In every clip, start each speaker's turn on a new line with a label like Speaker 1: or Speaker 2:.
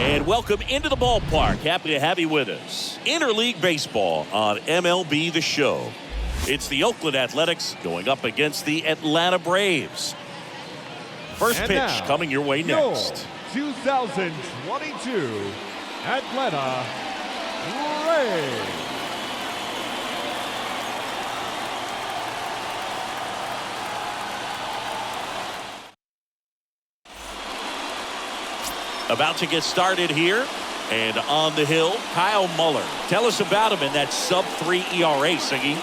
Speaker 1: And welcome into the ballpark. Happy to have you with us. Interleague Baseball on MLB The Show. It's the Oakland Athletics going up against the Atlanta Braves. First pitch coming your way next.
Speaker 2: 2022 Atlanta Braves.
Speaker 1: About to get started here. And on the hill, Kyle Muller. Tell us about him in that sub-3 ERA, Siggy.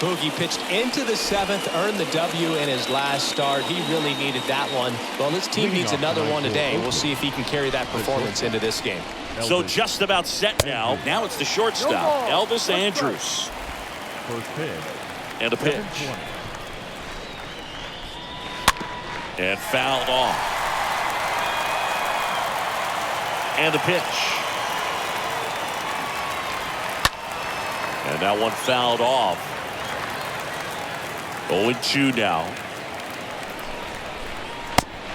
Speaker 3: Boogie pitched into the 7th, earned the W in his last start. He really needed that one. Well, his team needs another one today. We'll see if he can carry that performance into this game.
Speaker 1: So just about set now. Now it's the shortstop, Elvis Andrus.
Speaker 2: First pitch.
Speaker 1: And a pitch. And fouled off. And a pitch. And that one fouled off. 0-2 now.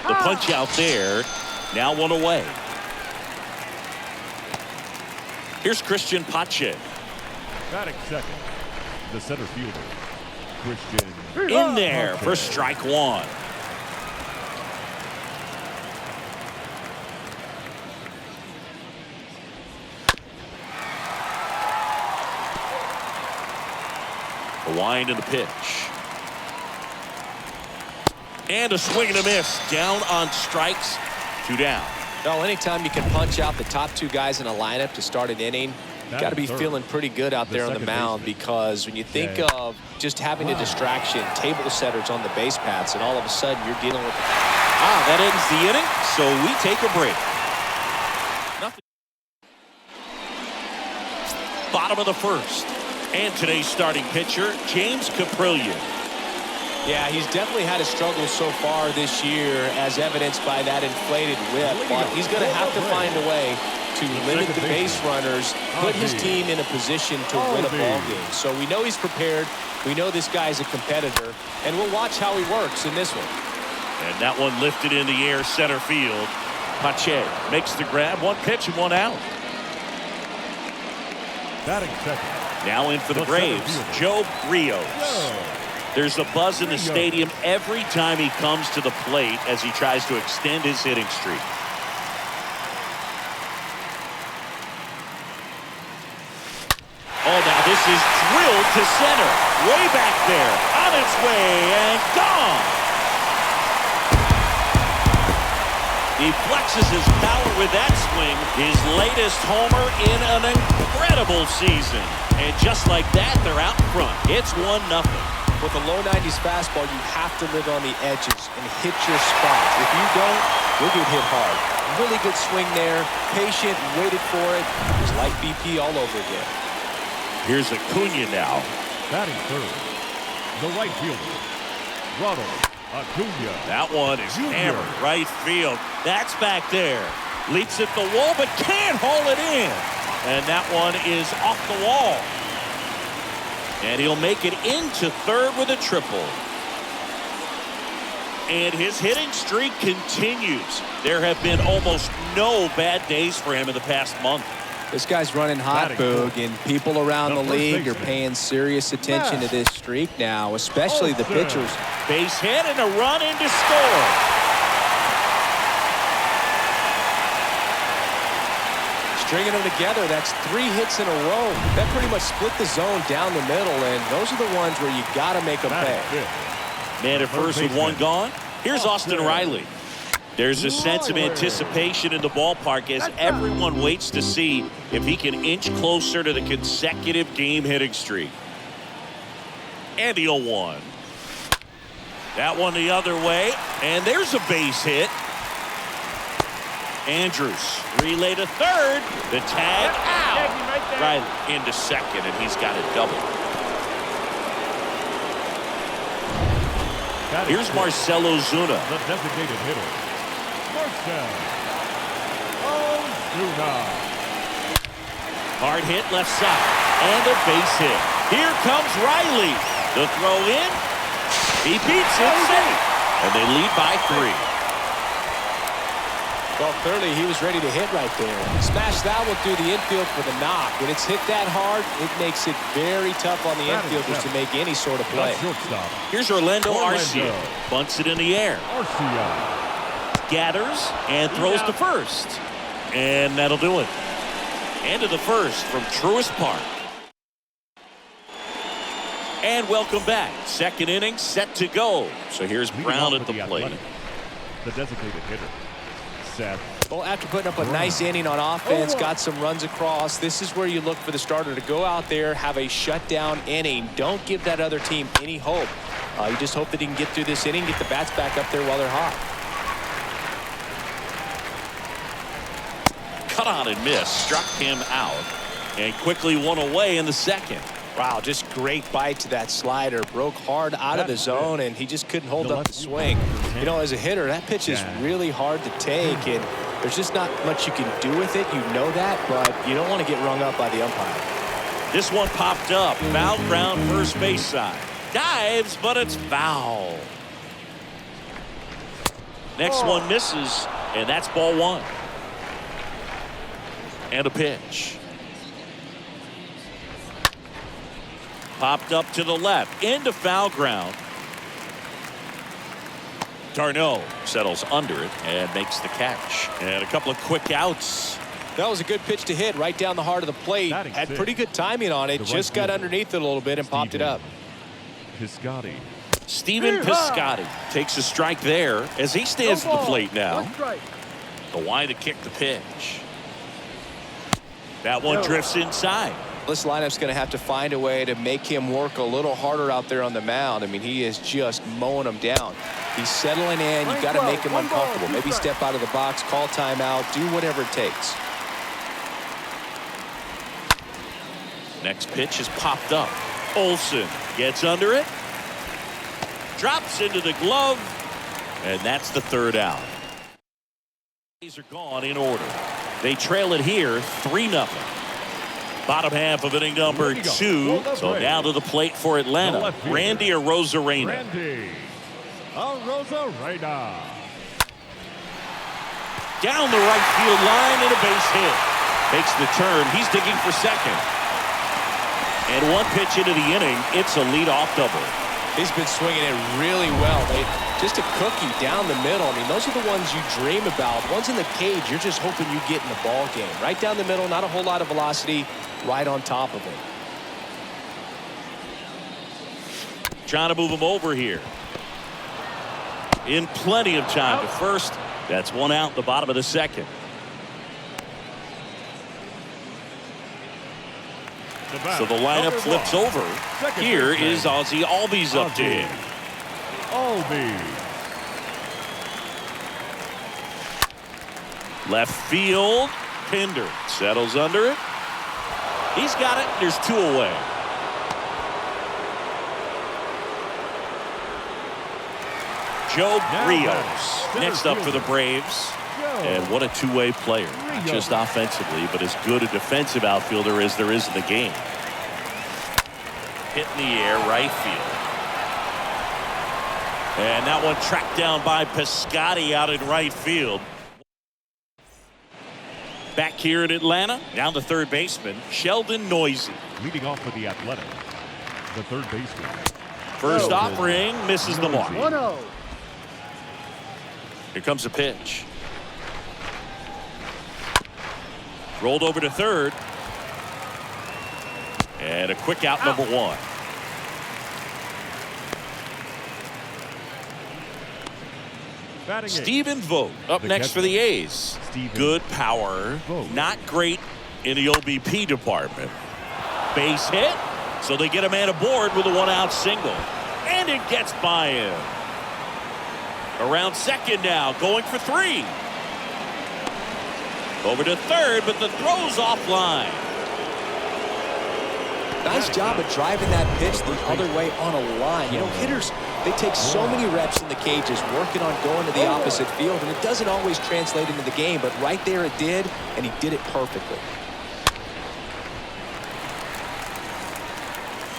Speaker 1: The punch out there. Now one away. Here's Christian Pache.
Speaker 2: Batting second, the center fielder, Christian.
Speaker 1: In there for strike one. A wind and a pitch. And a swing and a miss. Down on strikes. 2 down.
Speaker 3: Well, anytime you can punch out the top 2 guys in a lineup to start an inning, you got to be feeling pretty good out there on the mound, because when you think of just having a distraction, table setters on the base paths, and all of a sudden you're dealing with
Speaker 1: that ends the inning, so we take a break. Nothing. Bottom of the first. And today's starting pitcher, James Caprillion.
Speaker 3: Yeah, he's definitely had a struggle so far this year, as evidenced by that inflated whip. But he's going to have to find a way to limit the base runners, put his team in a position to win a ball game. So we know he's prepared. We know this guy's a competitor, and we'll watch how he works in this one.
Speaker 1: And that one lifted in the air, center field. Pache makes the grab. 1 pitch and 1 out.
Speaker 2: Batting second.
Speaker 1: Now in for the Braves, Joe Rios. There's a buzz in the stadium every time he comes to the plate as he tries to extend his hitting streak. Oh, now this is drilled to center. Way back there. On its way and gone. He flexes his power with that swing. His latest homer in an incredible season. And just like that, they're out in front. It's 1-0.
Speaker 3: With a low 90s fastball, you have to live on the edges and hit your spots. If you don't, you'll get hit hard. Really good swing there. Patient, waited for it. It was like BP all over again.
Speaker 1: Here's Acuna now.
Speaker 2: Batting third, the right fielder, Ronald Acuna.
Speaker 1: That one is hammered right field. That's back there. Leaps at the wall, but can't haul it in. And that one is off the wall. And he'll make it into third with a triple. And his hitting streak continues. There have been almost no bad days for him in the past month.
Speaker 3: This guy's running hot, Boog, and people around the league are paying serious attention to this streak now, especially the pitchers.
Speaker 1: Base hit and a run in to score.
Speaker 3: Stringing them together, that's 3 hits in a row. That pretty much split the zone down the middle, and those are the ones where you got to make them pay.
Speaker 1: Man at first with one gone. Here's Austin Riley. There's a sense of anticipation in the ballpark as everyone waits to see if he can inch closer to the consecutive game hitting streak. And the 0-1. That one the other way, and there's a base hit. Andrews relay to third. The tag out. Riley into second, and he's got a double. Here's Marcell Ozuna.
Speaker 2: The designated hitter, Marcell Ozuna.
Speaker 1: Hard hit left side, and a base hit. Here comes Riley. The throw in. He beats it safe, and they lead by 3.
Speaker 3: Well, clearly he was ready to hit right there. Smash that one through the infield for the knock. When it's hit that hard, it makes it very tough on the infielders to make any sort of play.
Speaker 1: Here's Orlando Arcia. Bunts it in the air.
Speaker 2: Arcia
Speaker 1: Gathers and throws to first. And that'll do it. End of the first from Truist Park. And welcome back. Second inning set to go. So here's Brown at the plate.
Speaker 2: The designated hitter, Seth.
Speaker 3: Well, after putting up a nice inning on offense, got some runs across, this is where you look for the starter to go out there, have a shutdown inning. Don't give that other team any hope. You just hope that he can get through this inning, get the bats back up there while they're hot.
Speaker 1: Cut on and miss. Struck him out. And quickly one away in the second.
Speaker 3: Wow, just great bite to that slider. Broke hard out of the zone, and he just couldn't hold up the swing. You know, as a hitter, that pitch is really hard to take, and there's just not much you can do with it. You know that, but you don't want to get rung up by the umpire.
Speaker 1: This one popped up. Foul ground first base side. Dives, but it's foul. Next one misses, and that's ball 1. And a pitch. Popped up to the left, into foul ground. Darno settles under it and makes the catch. And a couple of quick outs.
Speaker 3: That was a good pitch to hit right down the heart of the plate. Had pretty good timing on it. Just got underneath it a little bit and popped it up.
Speaker 2: Piscotty.
Speaker 1: Stephen Piscotty takes a strike there as he stands at the plate now. The line to kick the pitch. That one drifts inside.
Speaker 3: This lineup's going to have to find a way to make him work a little harder out there on the mound. I mean, he is just mowing them down. He's settling in. You got to make him uncomfortable. Maybe step out of the box, call timeout, do whatever it takes.
Speaker 1: Next pitch is popped up. Olsen gets under it. Drops into the glove. And that's the third out. These are gone in order. They trail it here 3-0. Bottom half of inning number 2. So now to the plate for Atlanta. Randy Arozarena.
Speaker 2: Randy Arozarena.
Speaker 1: Down the right field line and a base hit. Makes the turn. He's digging for second. And one pitch into the inning. It's a leadoff double.
Speaker 3: He's been swinging it really well. Just a cookie down the middle. I mean, those are the ones you dream about. Ones in the cage, you're just hoping you get in the ball game. Right down the middle, not a whole lot of velocity. Right on top of it.
Speaker 1: Trying to move him over here. In plenty of time to first. That's one out, the bottom of the second. So the lineup flips over. Here is Ozzie Albies up to him.
Speaker 2: Albies.
Speaker 1: Left field. Pinder settles under it. He's got it. There's 2 away. Joe Rios next up for the Braves. And what a two-way player. Not just offensively, but as good a defensive outfielder as there is in the game. Hit in the air, right field. And that one tracked down by Piscotty out in right field. Back here in Atlanta, down the third baseman, Sheldon Neuse.
Speaker 2: Leading off for the Athletics, the third baseman.
Speaker 1: First offering, misses the mark.
Speaker 4: 1-0.
Speaker 1: Here comes a pitch. Rolled over to third. And a quick out, number one.
Speaker 2: Batting eighth,
Speaker 1: Stephen Vogt up
Speaker 2: The
Speaker 1: next
Speaker 2: catcher.
Speaker 1: for the A's.
Speaker 2: Stephen
Speaker 1: Good power,
Speaker 2: Vogt.
Speaker 1: not great in the OBP department. Base hit, so they get a man aboard with a one-out single. And it gets by him. Around second now, going for three. Over to third, but the throw's offline.
Speaker 3: Nice job of driving that pitch the other way on a line. You know, hitters, they take so many reps in the cages working on going to the opposite field, and it doesn't always translate into the game, but right there it did, and he did it perfectly.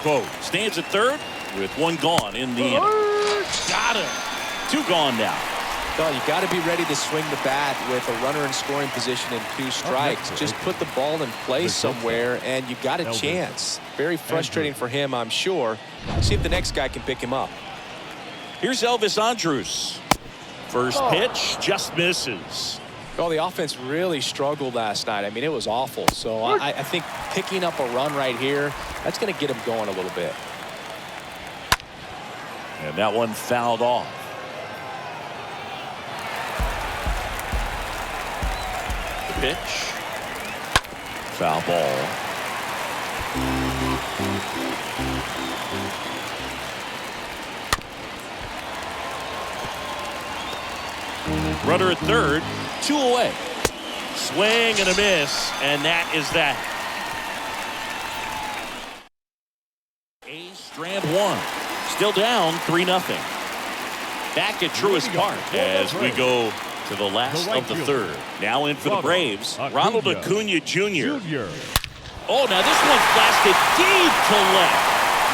Speaker 1: Vogt stands at third with one gone in the inning. Got him. Two gone now.
Speaker 3: Well, you got to be ready to swing the bat with a runner in scoring position and 2 strikes. Just put the ball in place somewhere, and you got a chance. Very frustrating for him, I'm sure. Let's see if the next guy can pick him up.
Speaker 1: Here's Elvis Andrus. First pitch just misses.
Speaker 3: Well, the offense really struggled last night. I mean, it was awful. So I think picking up a run right here, that's going to get him going a little bit.
Speaker 1: And that one fouled off. The pitch. Foul ball. Runner at third, 2 away. Swing and a miss, and that is that. A's strand one. Still down 3-0. Back at Truist Park as we go to the last of the third. Now in for the Braves, Ronald Acuna Jr. Oh, now this one's blasted deep to left.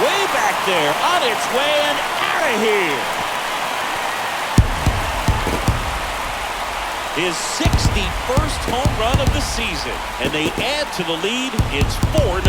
Speaker 1: Way back there, on its way and out of here. His 61st home run of the season, and they add to the lead. It's 4-0.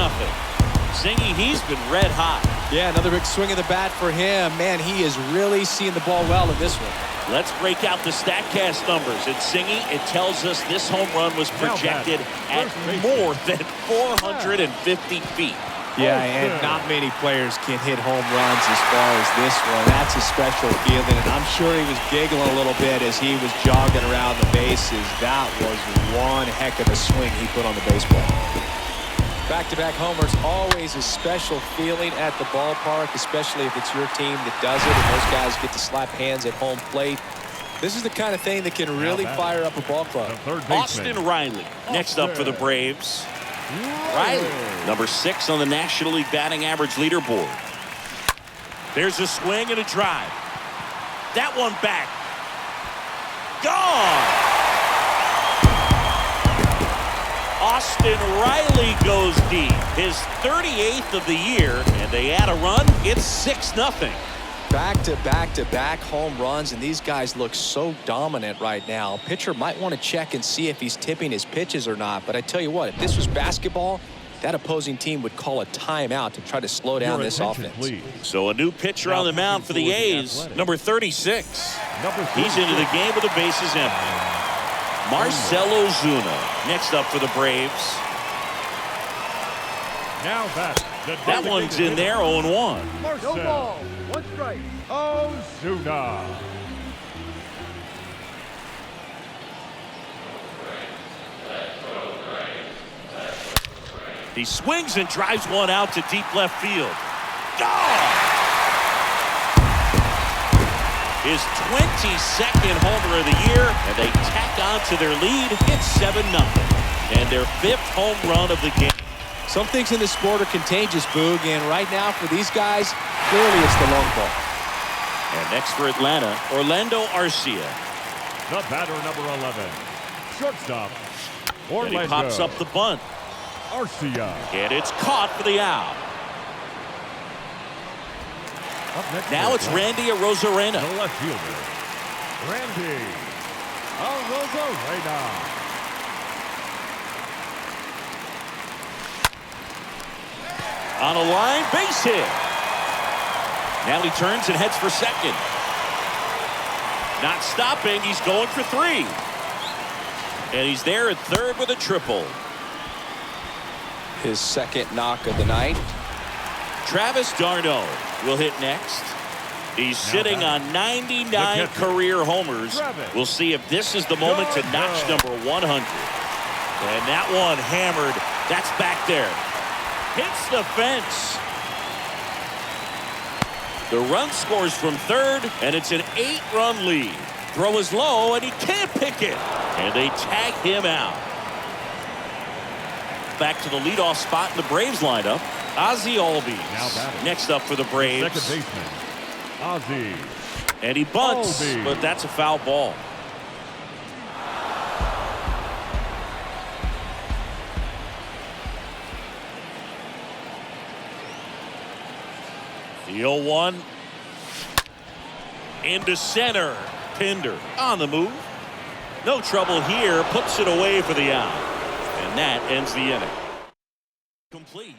Speaker 1: Zingy, he's been red hot.
Speaker 3: Yeah, another big swing of the bat for him. Man, he is really seeing the ball well in this one.
Speaker 1: Let's break out the StatCast numbers. At Zingy, it tells us this home run was projected at more than 450 feet.
Speaker 3: Yeah, and not many players can hit home runs as far as this one. That's a special feeling, and I'm sure he was giggling a little bit as he was jogging around the bases. That was one heck of a swing he put on the baseball. Back-to-back homers, always a special feeling at the ballpark, especially if it's your team that does it, and those guys get to slap hands at home plate. This is the kind of thing that can really fire up a ball club.
Speaker 1: Austin Riley, next up for the Braves. Riley, number 6 on the National League batting average leaderboard. There's a swing and a drive. That one back. Gone. Austin Riley goes deep. His 38th of the year, and they add a run. It's 6-0.
Speaker 3: Back-to-back-to-back home runs, and these guys look so dominant right now. Pitcher might want to check and see if he's tipping his pitches or not, but I tell you what, if this was basketball, that opposing team would call a timeout to try to slow down this offense.
Speaker 2: Please.
Speaker 1: So a new pitcher on the mound for the A's, number 36. He's into the game with the bases empty. Marcell Ozuna next up for the Braves.
Speaker 2: Now back.
Speaker 1: That one's in there, 0-1.
Speaker 4: No
Speaker 2: Marcell
Speaker 4: ball. 1 strike.
Speaker 2: Ozuna.
Speaker 1: He swings and drives one out to deep left field. Gone! His 22nd homer of the year, and they tack on to their lead. It's 7-0. And their 5th home run of the game.
Speaker 3: Some things in this sport are contagious, Boog, and right now for these guys, clearly it's the long ball.
Speaker 1: And next for Atlanta, Orlando Arcia.
Speaker 2: The batter, number 11. Shortstop.
Speaker 1: And he pops up the bunt.
Speaker 2: Arcia.
Speaker 1: And it's caught for the out.
Speaker 2: Up next
Speaker 1: Now it's Randy Arozarena.
Speaker 2: the left fielder. Randy Arozarena.
Speaker 1: On a line, base hit. Now he turns and heads for second. Not stopping, he's going for 3. And he's there at third with a triple.
Speaker 3: His second knock of the night.
Speaker 1: Travis d'Arnaud will hit next. He's sitting on 99 career homers. We'll see if this is the moment to notch number 100. And that one hammered. That's back there. Hits the fence. The run scores from third, and it's an 8-run lead. Throw is low, and he can't pick it. And they tag him out. Back to the leadoff spot in the Braves lineup. Ozzie Albies next up for the Braves.
Speaker 2: Second baseman, Ozzie.
Speaker 1: And he bunts, but that's a foul ball. The 0-1 into center. Pinder on the move. No trouble here. Puts it away for the out. And that ends the inning. Complete.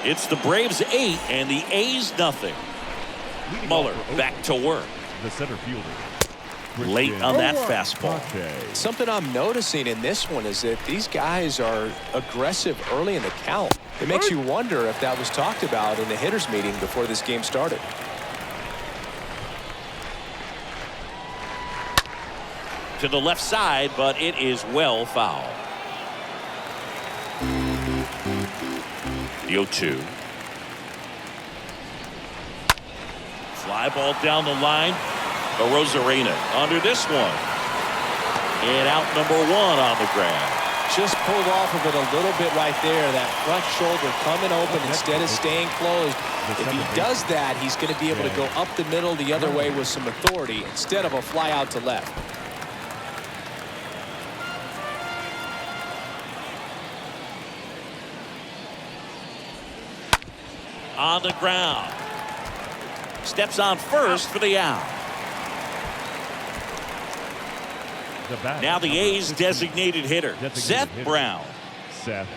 Speaker 1: It's the Braves 8 and the A's nothing. Muller back to work.
Speaker 2: The center fielder.
Speaker 1: Late on that fastball.
Speaker 3: Something I'm noticing in this one is that these guys are aggressive early in the count. It makes you wonder if that was talked about in the hitters meeting before this game started.
Speaker 1: To the left side, but it is well foul. The 0-2. Fly ball down the line. Arozarena under this one. And out number 1 on the grab.
Speaker 3: Just pulled off of it a little bit right there. That front shoulder coming open instead of staying closed. If he does that, he's going to be able to go up the middle the other way with some authority instead of a fly out to left.
Speaker 1: On the ground. Steps on first for the out. Now the A's designated hitter, Seth Brown.
Speaker 2: Seth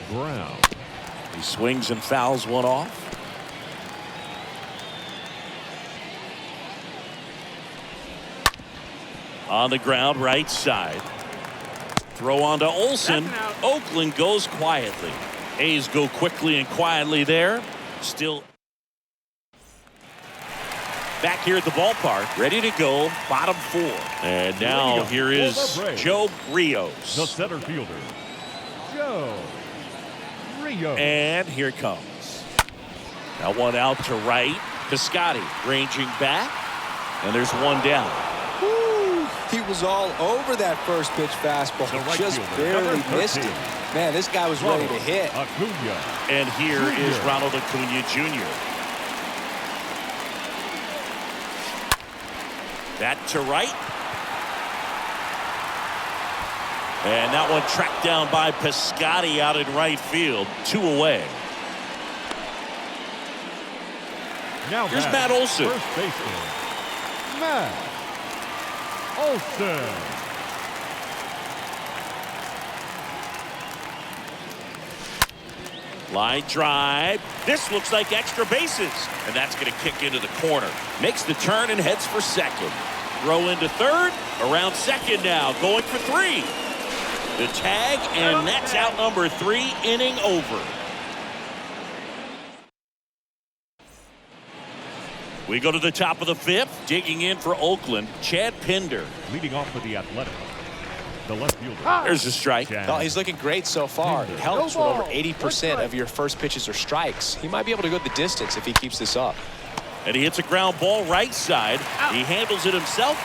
Speaker 2: Brown.
Speaker 1: He swings and fouls one off. On the ground, right side. Throw on to Olsen. Oakland goes quietly. A's go quickly and quietly there. Still back here at the ballpark, ready to go, bottom 4. And now here is Joe Rios.
Speaker 2: The center fielder, Joe Rios.
Speaker 1: And here it comes. Now one out to right. Piscotty ranging back. And there's one down.
Speaker 3: Woo, he was all over that first pitch fastball.
Speaker 2: Right
Speaker 3: just
Speaker 2: fielder,
Speaker 3: barely missed it. Man, this guy was ready to hit.
Speaker 2: Acuna.
Speaker 1: And here is Ronald Acuna Jr. That to right. And that one tracked down by Piscotty out in right field. 2 away.
Speaker 2: Now
Speaker 1: here's Matt Olson.
Speaker 2: First baseman, Matt Olson.
Speaker 1: Line drive. This looks like extra bases. And that's going to kick into the corner. Makes the turn and heads for second. Throw into third. Around second now. Going for 3. The tag, and that's out number 3. Inning over. We go to the top of the 5th. Digging in for Oakland, Chad Pinder.
Speaker 2: Leading off for the Athletics, the left fielder.
Speaker 1: There's a strike.
Speaker 3: Oh, he's looking great so far. It helps when over 80% of your first pitches are strikes. He might be able to go the distance if he keeps this up.
Speaker 1: And he hits a ground ball right side. He handles it himself.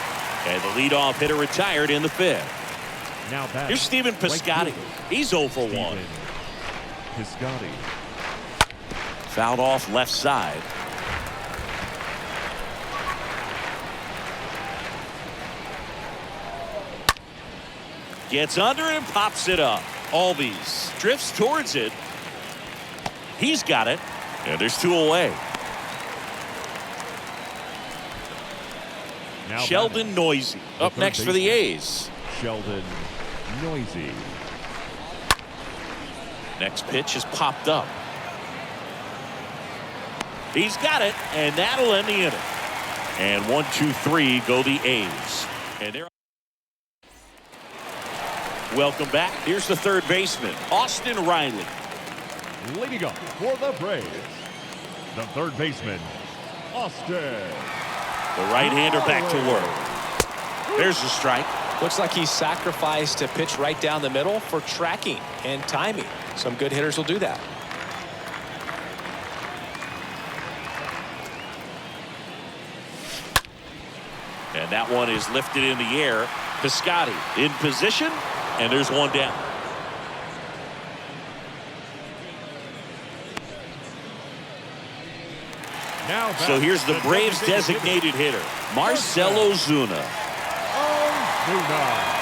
Speaker 1: And the leadoff hitter retired in the 5th.
Speaker 2: Now back.
Speaker 1: Here's Stephen Piscotty. He's 0 for 1.
Speaker 2: Piscotty.
Speaker 1: Fouled off left side. Gets under it and pops it up. Albies drifts towards it. He's got it. And there's 2 away.
Speaker 2: Now
Speaker 1: Sheldon Noisy up next for the A's.
Speaker 2: Sheldon Noisy.
Speaker 1: Next pitch is popped up. He's got it, and that'll end the inning. And 1, 2, 3 go the A's. And they're welcome back. Here's the third baseman, Austin Riley.
Speaker 2: Leading up for the Braves, the third baseman, Austin.
Speaker 1: The right-hander back to work. There's the strike.
Speaker 3: Looks like he sacrificed a pitch right down the middle for tracking and timing. Some good hitters will do that.
Speaker 1: And that one is lifted in the air. Piscotty in position, and there's one down.
Speaker 2: Now
Speaker 1: So here's the Braves designated hitter, Marcell Ozuna.
Speaker 2: Ozuna.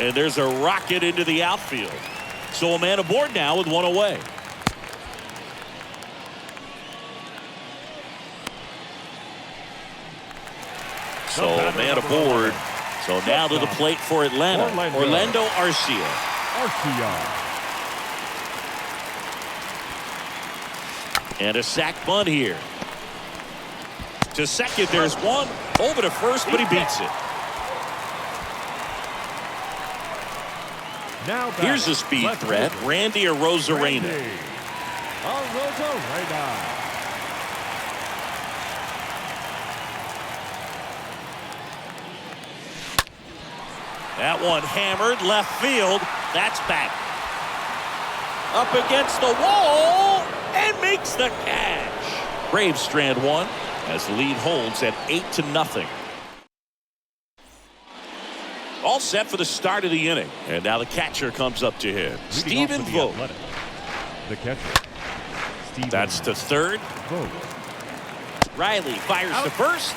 Speaker 1: And there's a rocket into the outfield. So a man aboard now with 1 away. So a man aboard. So now to the plate for Atlanta. Orlando Arcia. And a sac bunt here. To second, there's one. Over to first, but he beats it.
Speaker 2: Now
Speaker 1: here's a speed threat, Randy Arozarena. That one hammered left field. That's back. Up against the wall and makes the catch. Braves strand 1 as the lead holds at 8-0. All set for the start of the inning. And now the catcher comes up to him. Stephen Vogt.
Speaker 2: The catcher.
Speaker 1: That's to third.
Speaker 2: Vogt.
Speaker 1: Riley fires to first.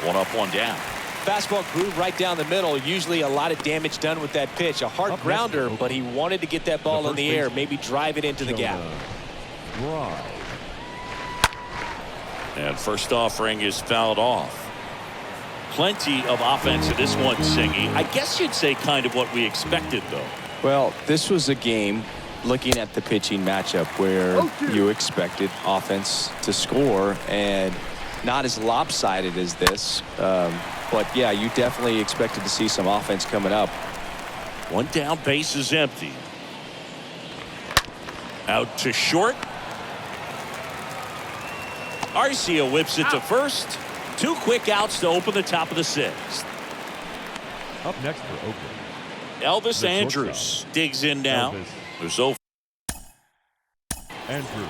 Speaker 1: 1 up, 1 down.
Speaker 3: Fastball groove right down the middle. Usually a lot of damage done with that pitch. A hard grounder, but he wanted to get that ball in the air, maybe drive it into the gap.
Speaker 1: And first offering is fouled off. Plenty of offense in this one, Singy. I guess you'd say kind of what we expected, though.
Speaker 3: Well, this was a game, looking at the pitching matchup, where you expected offense to score, and not as lopsided as this. But, yeah, you definitely expected to see some offense coming up.
Speaker 1: 1 down, base is empty. Out to short. Arcia whips it to first. 2 quick outs to open the top of the 6th.
Speaker 2: Up next for Oakland,
Speaker 1: Elvis Andrus digs in now. There's 0.
Speaker 2: Andrus.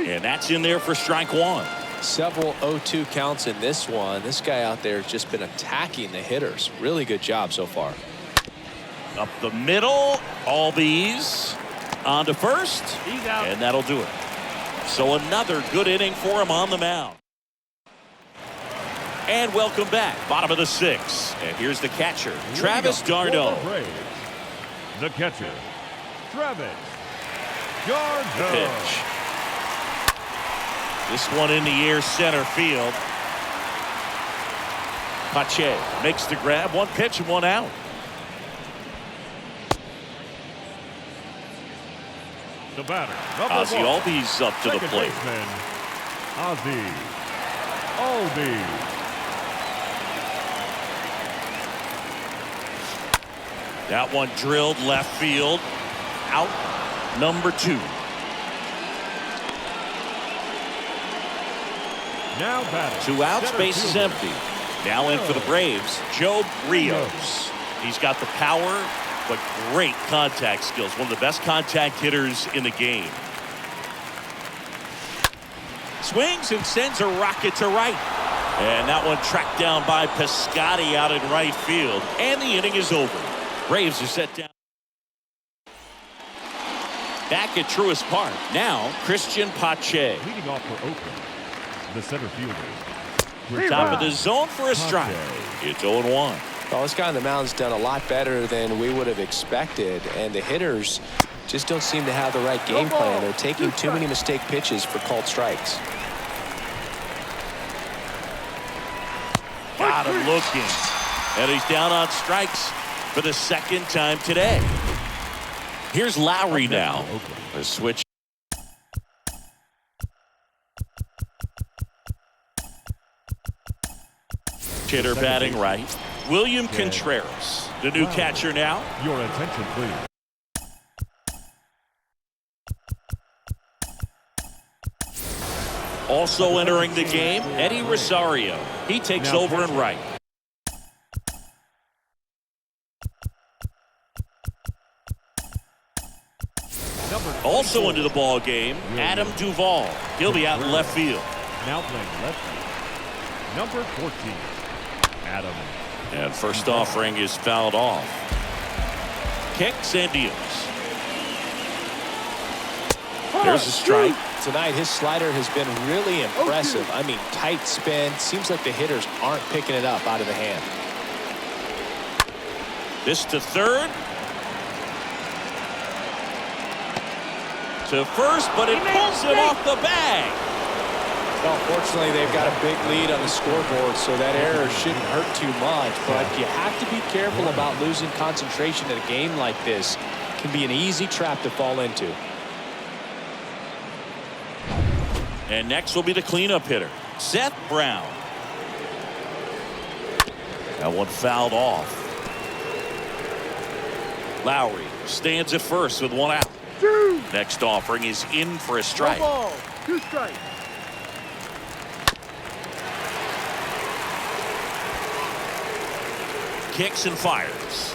Speaker 1: And that's in there for strike 1.
Speaker 3: Several 0-2 counts in this one. This guy out there has just been attacking the hitters. Really good job so far.
Speaker 1: Up the middle, Albies on to first, and that'll do it. So another good inning for him on the mound. And welcome back, bottom of the 6th. And here's the catcher, Travis d'Arnaud.
Speaker 2: The catcher, Travis d'Arnaud.
Speaker 1: Pitch. This one in the air, center field. Pache makes the grab, 1 pitch and 1 out.
Speaker 2: The batter,
Speaker 1: Ozzy Albies up to the plate.
Speaker 2: Ozzy Albies.
Speaker 1: That one drilled left field. Out number 2.
Speaker 2: Now batting.
Speaker 1: 2 outs, base is empty. Now in for the Braves, Joe Rios. He's got the power, but great contact skills. One of the best contact hitters in the game. Swings and sends a rocket to right. And that one tracked down by Piscotty out in right field. And the inning is over. Braves are set down. Back at Truist Park. Now, Christian Pache.
Speaker 2: Leading off for Oakland, the center fielder.
Speaker 1: Top of the zone for a strike. It's 0-1.
Speaker 3: Well, this guy on the mound's done a lot better than we would have expected, and the hitters just don't seem to have the right game plan. They're taking too many mistake pitches for called strikes.
Speaker 1: Got him looking. And he's down on strikes for the second time today. Here's Lowry now. A switch. Hitter batting right. William Contreras, the new catcher now.
Speaker 2: Your attention, please.
Speaker 1: Also entering the game, Eddie Rosario. He takes over in right. Also into the ball game, Adam Duvall. He'll be out in left field.
Speaker 2: Now playing left field, number 14, Adam.
Speaker 1: And first offering is fouled off. Kicks and deals. There's a strike.
Speaker 3: Tonight, his slider has been really impressive. I mean, tight spin. Seems like the hitters aren't picking it up out of the hand.
Speaker 1: This to third. To first, but it pulls it off the bag.
Speaker 3: Well, fortunately, they've got a big lead on the scoreboard, so that error shouldn't hurt too much. But you have to be careful about losing concentration in a game like this. It can be an easy trap to fall into.
Speaker 1: And next will be the cleanup hitter, Seth Brown. That one fouled off. Lowry stands at first with one out. Next offering is in for a strike.
Speaker 4: 2 strikes.
Speaker 1: Kicks and fires.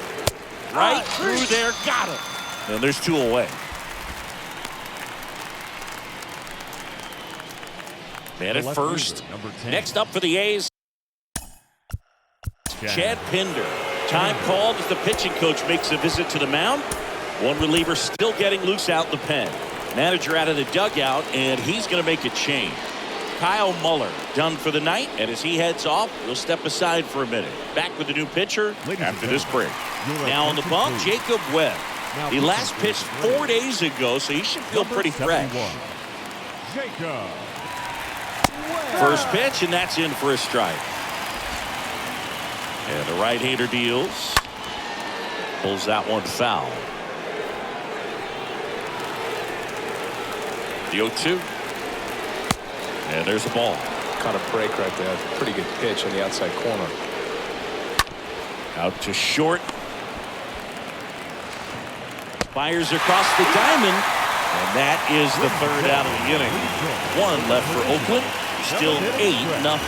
Speaker 1: Right through there, got him. And there's 2 away. Man at first. Next up for the A's, Chad Pinder. Time called as the pitching coach makes a visit to the mound. One reliever still getting loose out in the pen. Manager out of the dugout, and he's going to make a change. Kyle Muller done for the night, and as he heads off, we'll step aside for a minute. Back with the new pitcher after this break. Now on the bump, Jacob Webb. He last pitched 4 days ago, so he should feel pretty fresh.
Speaker 2: Jacob.
Speaker 1: First pitch, and that's in for a strike. And the right-hander deals. Pulls that one foul. The 0-2. And there's a ball.
Speaker 3: Caught a break right there. Pretty good pitch on the outside corner.
Speaker 1: Out to short. Fires across the diamond. And that is the third out of the inning. 1 left for Oakland. Still 8-0.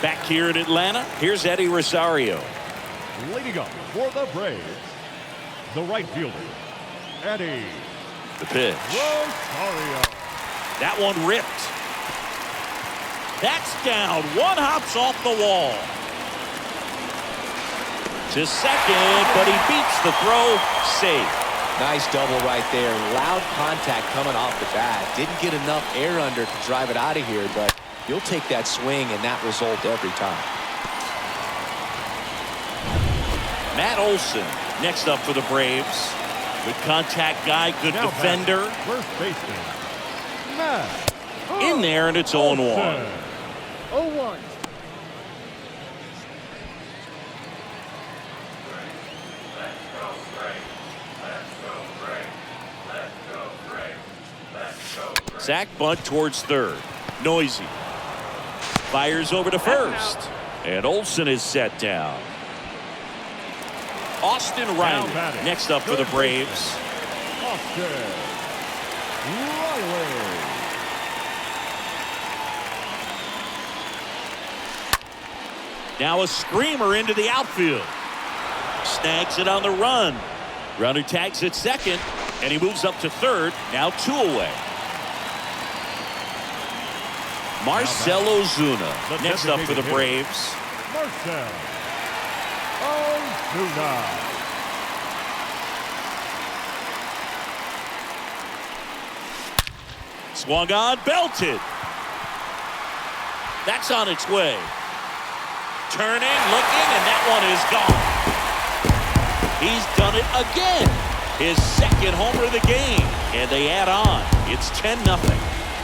Speaker 1: Back here in Atlanta, here's Eddie Rosario.
Speaker 2: Leading up for the Braves, the right fielder, Eddie
Speaker 1: The pitch.
Speaker 2: Rosario.
Speaker 1: That one ripped. That's down. One hops off the wall. To second, but he beats the throw. Safe.
Speaker 3: Nice double right there. Loud contact coming off the bat. Didn't get enough air under to drive it out of here, but you'll take that swing and that result every time.
Speaker 1: Matt Olson next up for the Braves. Good contact guy, good
Speaker 2: Now
Speaker 1: defender.
Speaker 2: First baseman, Matt
Speaker 1: In there, and it's 0-1.
Speaker 4: 0-1.
Speaker 1: Zach bunt towards third. Noisy. Fires over to first. And Olson is set down. Austin Riley next up for the Braves.
Speaker 2: Austin Riley.
Speaker 1: Now a screamer into the outfield. Snags it on the run. Runner tags at second, and he moves up to third. Now 2 away. Marcell Ozuna next up for the Braves.
Speaker 2: Marcell Ozuna.
Speaker 1: Swung on, belted. That's on its way. Turning, looking, and that one is gone. He's done it again. His second homer of the game. And they add on. It's 10-0.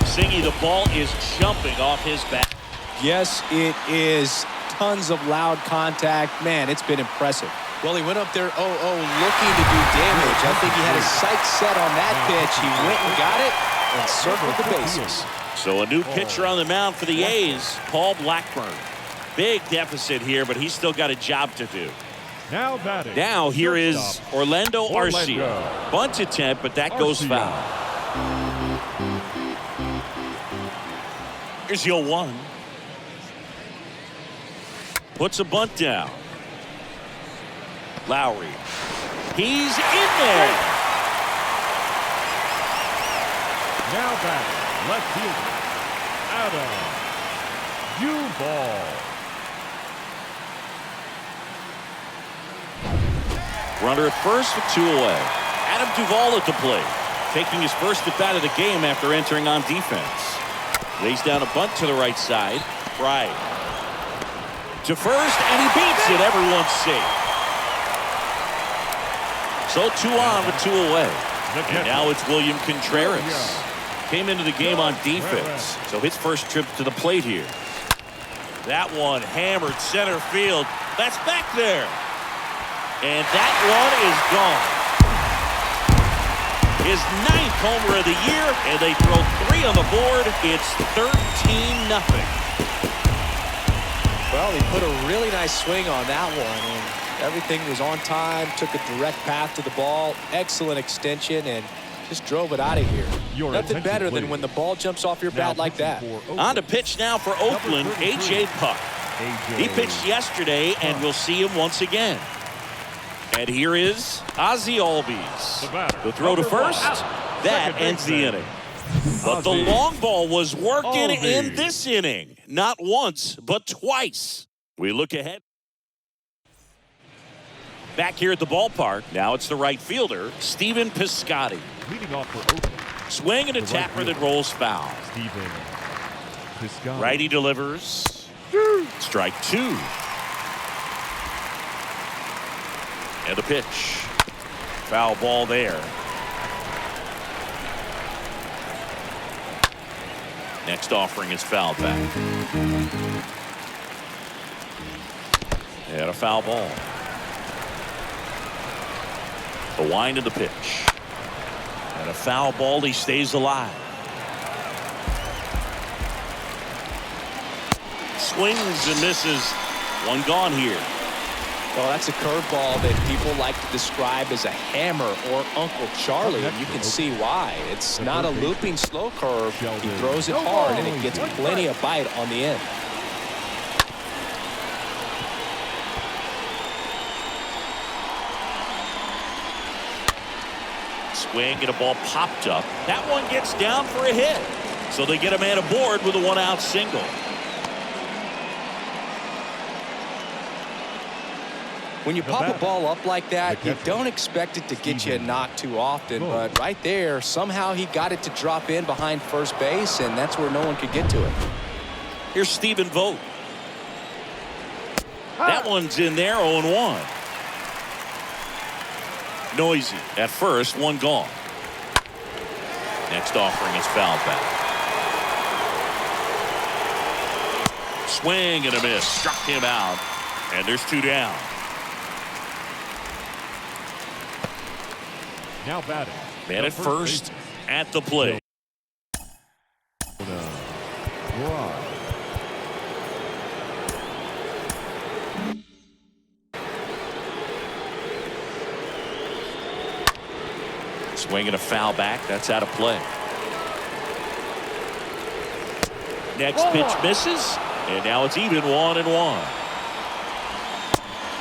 Speaker 1: Singy, the ball is jumping off his bat.
Speaker 3: Yes, it is. Tons of loud contact. Man, it's been impressive. Well, he went up there, looking to do damage. I think he had his sights set on that pitch. He went and got it and circled the bases.
Speaker 1: So a new pitcher on the mound for the A's, Paul Blackburn. Big deficit here, but he's still got a job to do.
Speaker 2: Now batting.
Speaker 1: Now here is Orlando Arcia. Bunt attempt, but that goes foul. Here's 0-1. Puts a bunt down. Lowry. He's in there.
Speaker 2: Now batting. Left fielder Adam Duvall.
Speaker 1: Runner at first with 2 away. Adam Duvall at the plate, taking his first at bat of the game after entering on defense. Lays down a bunt to the right side. Right. To first, and he beats it. Everyone's safe. So 2 on with 2 away. And now it's William Contreras. Came into the game on defense, so his first trip to the plate here. That one hammered center field. That's back there. And that one is gone. His 9th homer of the year, and they throw 3 on the board. It's 13-0.
Speaker 3: Well, he put a really nice swing on that one, and everything was on time, took a direct path to the ball, excellent extension, and just drove it out of here. Nothing better than when the ball jumps off your bat like that.
Speaker 1: On to pitch now for Oakland, A.J. Puk. He pitched yesterday, and we'll see him once again. And here is Ozzie Albies. The throw to first. That ends the inning. But the long ball was working in this inning. Not once, but twice. We look ahead. Back here at the ballpark, now it's the right fielder, Stephen Piscotty.
Speaker 2: Leading off for Oakland.
Speaker 1: Swing and a tapper that rolls foul.
Speaker 2: Stephen Piscotty.
Speaker 1: Righty delivers. Strike 2. And the pitch. Foul ball there. Next offering is fouled back. And a foul ball. The wind of the pitch. And a foul ball. He stays alive. Swings and misses. One gone here.
Speaker 3: Well, that's a curveball that people like to describe as a hammer or Uncle Charlie, and you can see why. It's not a looping slow curve. He throws it hard, and it gets plenty of bite on the end.
Speaker 1: Swing and a ball popped up. That one gets down for a hit. So they get a man aboard with a 1-out single.
Speaker 3: When you pop a ball up like that, you don't expect it to get you a knock too often, but right there, somehow he got it to drop in behind first base, and that's where no one could get to it.
Speaker 1: Here's Stephen Vogt. That one's in there, 0-1. Noisy at first, one gone. Next offering is fouled back. Swing and a miss. Struck him out. And there's 2 down.
Speaker 2: Now batting.
Speaker 1: Man at first at the plate. Swing and a foul back. That's out of play. Next pitch misses. And now it's even 1-1.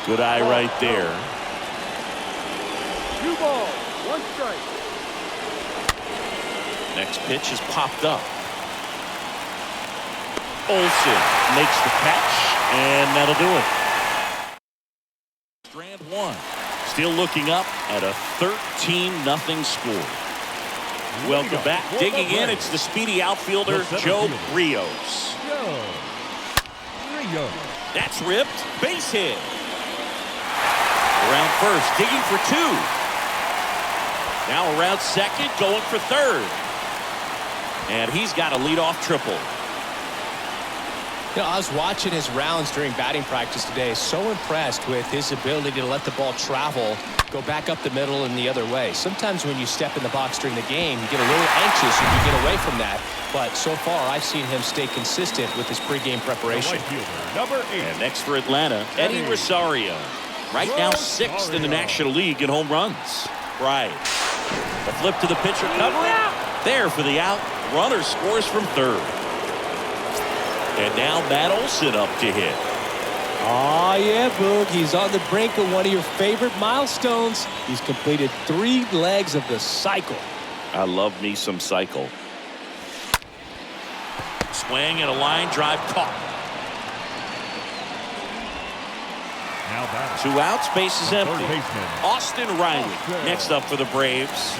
Speaker 1: Good eye right there.
Speaker 4: ball. One strike.
Speaker 1: Next pitch is popped up. Olsen makes the catch, and that'll do it. Strand one. Still looking up at a 13-0 score. Welcome back. Digging in, it's the speedy outfielder, Joe Rios. That's ripped. Base hit. Around first, digging for two. Now around second, going for third. And he's got a leadoff triple.
Speaker 3: You know, I was watching his rounds during batting practice today. So impressed with his ability to let the ball travel, go back up the middle and the other way. Sometimes when you step in the box during the game, you get a little anxious and you get away from that. But so far, I've seen him stay consistent with his pregame preparation.
Speaker 2: Number 8.
Speaker 1: And next for Atlanta, Eddie Rosario. Right now, 6th in the National League in home runs. Right. The flip to the pitcher covering. There for the out. Runner scores from third. And now Matt Olson up to hit.
Speaker 3: Oh, yeah, Boog. He's on the brink of one of your favorite milestones. He's completed 3 legs of the cycle.
Speaker 1: I love me some cycle. Swing and a line drive caught.
Speaker 2: Now batter.
Speaker 1: 2 outs, bases empty.
Speaker 2: Third baseman.
Speaker 1: Austin Riley next up for the Braves.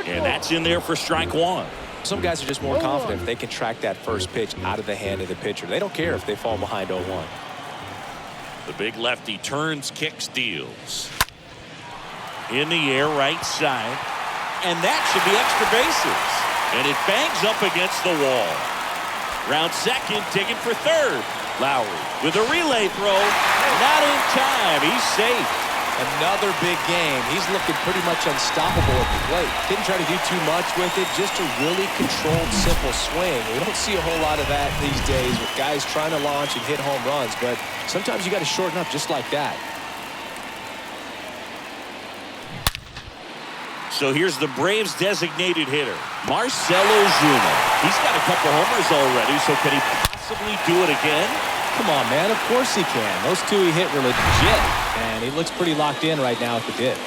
Speaker 1: And that's in there for strike one.
Speaker 3: Some guys are just more confident if they can track that first pitch out of the hand of the pitcher. They don't care if they fall behind 0-1.
Speaker 1: The big lefty turns, kicks, deals. In the air, right side. And that should be extra bases. And it bangs up against the wall. Round second, digging for third. Lowry with a relay throw. Not in time. He's safe.
Speaker 3: Another big game. He's looking pretty much unstoppable at the plate. Didn't try to do too much with it. Just a really controlled, simple swing. We don't see a whole lot of that these days with guys trying to launch and hit home runs. But sometimes you got to shorten up just like that.
Speaker 1: So here's the Braves designated hitter, Marcell Ozuna. He's got a couple homers already, so can he possibly do it again?
Speaker 3: Come on, man. Of course he can. Those 2 he hit were legit. And he looks pretty locked in right now at the dip.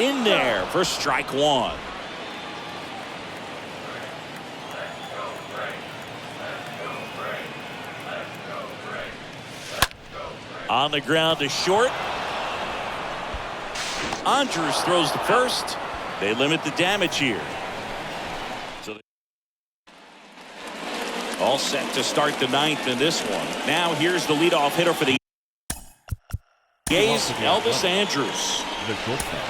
Speaker 1: In there for strike one. On the ground to short. Andrus throws to first. They limit the damage here. All set to start the 9th in this one. Now here's the leadoff hitter for the A's, Elvis Andrus.
Speaker 2: The shortstop,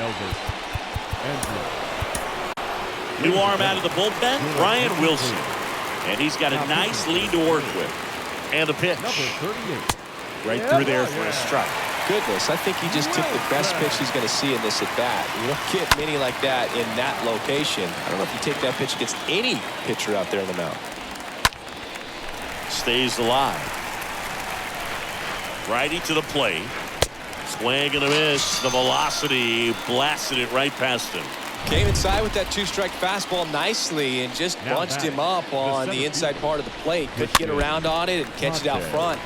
Speaker 2: Elvis Andrus.
Speaker 1: New arm out of the bullpen, Brian Wilson. And he's got a nice lead to work with. And the pitch.
Speaker 2: Number 38.
Speaker 1: Right through there for a strike.
Speaker 3: Goodness, I think he just took the best pitch he's going to see in this at-bat. You don't get many like that in that location. I don't know if you take that pitch against any pitcher out there in the mound.
Speaker 1: Stays alive. Righty to the plate. Swing and a miss. The velocity blasted it right past him.
Speaker 3: Came inside with that 2-strike fastball nicely and just bunched him up on the inside part of the plate. Couldn't get around on it and catch it out front.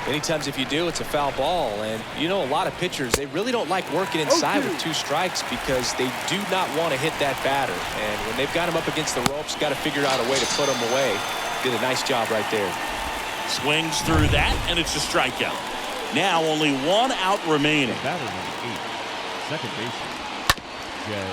Speaker 3: Many times if you do, it's a foul ball. And you know, a lot of pitchers, they really don't like working inside with 2 strikes because they do not want to hit that batter. And when they've got him up against the ropes, got to figure out a way to put him away. Did a nice job right there.
Speaker 1: Swings through that, and it's a strikeout. Now only 1 out remaining.
Speaker 2: Batter number 8, second baseman.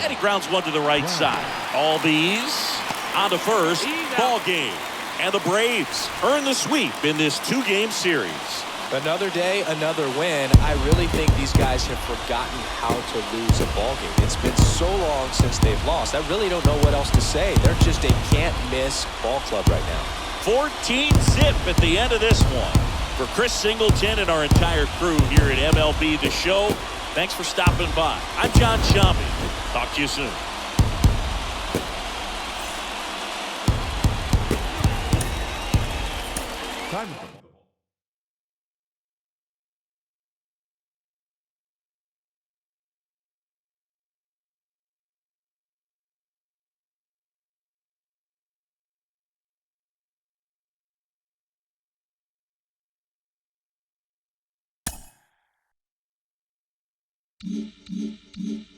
Speaker 1: And he grounds one to the right side. Albies on to first. Ball game. And the Braves earn the sweep in this 2-game series.
Speaker 3: Another day, another win. I really think these guys have forgotten how to lose a ball game. It's been so long since they've lost. I really don't know what else to say. They're just a can't-miss ball club right now.
Speaker 1: 14-zip at the end of this one. For Chris Singleton and our entire crew here at MLB The Show, thanks for stopping by. I'm John Sciambi. Talk to you soon.
Speaker 2: Time
Speaker 5: you.